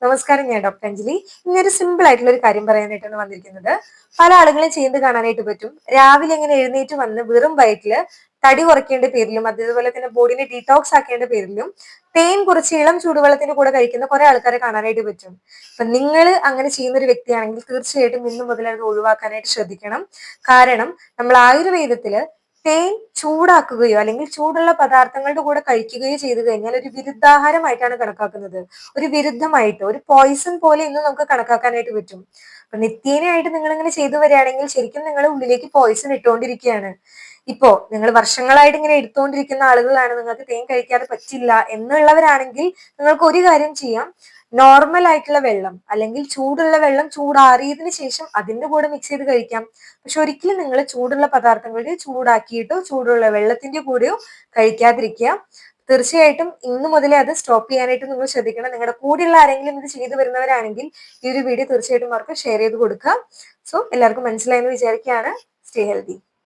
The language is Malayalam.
നമസ്കാരം, ഞാൻ ഡോക്ടർ അഞ്ജലി. ഇന്നൊരു സിമ്പിൾ ആയിട്ടുള്ള ഒരു കാര്യം പറയാനായിട്ടാണ് വന്നിരിക്കുന്നത്. പല ആളുകളും ചെയ്യുന്നത് കാണാനായിട്ട് പറ്റും. രാവിലെ ഇങ്ങനെ എഴുന്നേറ്റ് വന്ന് വെറും വയറ്റില് തടി കുറയ്ക്കേണ്ട പേരിലും അതുപോലെ തന്നെ ബോഡിനെ ഡീടോക്സ് ആക്കേണ്ട പേരിലും തേൻ കുറച്ച് ഇളം ചൂടുവെള്ളത്തിന്റെ കൂടെ കഴിക്കുന്ന കുറെ ആൾക്കാരെ കാണാനായിട്ട് പറ്റും. അപ്പൊ നിങ്ങൾ അങ്ങനെ ചെയ്യുന്ന ഒരു വ്യക്തിയാണെങ്കിൽ തീർച്ചയായിട്ടും ഇന്നു മുതൽ അത് ഒഴിവാക്കാനായിട്ട് ശ്രദ്ധിക്കണം. കാരണം നമ്മൾ ആയുർവേദത്തില് തേൻ ചൂടാക്കുകയോ അല്ലെങ്കിൽ ചൂടുള്ള പദാർത്ഥങ്ങളുടെ കൂടെ കഴിക്കുകയോ ചെയ്തു കഴിഞ്ഞാൽ ഒരു വിരുദ്ധാഹാരമായിട്ടാണ് കണക്കാക്കുന്നത്. ഒരു വിരുദ്ധമായിട്ട് ഒരു പോയിസൺ പോലെ ഇന്ന് നമുക്ക് കണക്കാക്കാനായിട്ട് പറ്റും. അപ്പൊ നിത്യേനയായിട്ട് നിങ്ങൾ ഇങ്ങനെ ചെയ്തു വരികയാണെങ്കിൽ ശരിക്കും നിങ്ങൾ ഉള്ളിലേക്ക് പോയിസൺ ഇട്ടുകൊണ്ടിരിക്കുകയാണ്. ഇപ്പോ നിങ്ങൾ വർഷങ്ങളായിട്ട് ഇങ്ങനെ എടുത്തുകൊണ്ടിരിക്കുന്ന ആളുകളാണ്, നിങ്ങൾക്ക് തേൻ കഴിക്കാതെ പറ്റില്ല എന്നുള്ളവരാണെങ്കിൽ നിങ്ങൾക്ക് ഒരു കാര്യം ചെയ്യാം. നോർമൽ ആയിട്ടുള്ള വെള്ളം അല്ലെങ്കിൽ ചൂടുള്ള വെള്ളം ചൂടാറിയതിന് ശേഷം അതിന്റെ കൂടെ മിക്സ് ചെയ്ത് കഴിക്കാം. പക്ഷെ ഒരിക്കലും നിങ്ങൾ ചൂടുള്ള പദാർത്ഥങ്ങളുടെ ചൂടാക്കിയിട്ടോ ചൂടുള്ള വെള്ളത്തിന്റെ കൂടെയോ കഴിക്കാതിരിക്കുക. തീർച്ചയായിട്ടും ഇന്നു മുതലേ അത് സ്റ്റോപ്പ് ചെയ്യാനായിട്ട് നിങ്ങൾ ശ്രദ്ധിക്കണം. നിങ്ങളുടെ കൂടെയുള്ള ആരെങ്കിലും ഇത് ചെയ്തു വരുന്നവരാണെങ്കിൽ ഈ ഒരു വീഡിയോ തീർച്ചയായിട്ടും അവർക്ക് ഷെയർ ചെയ്ത് കൊടുക്കുക. സോ എല്ലാവർക്കും മനസ്സിലായെന്ന് വിചാരിക്കുകയാണ്. Stay healthy.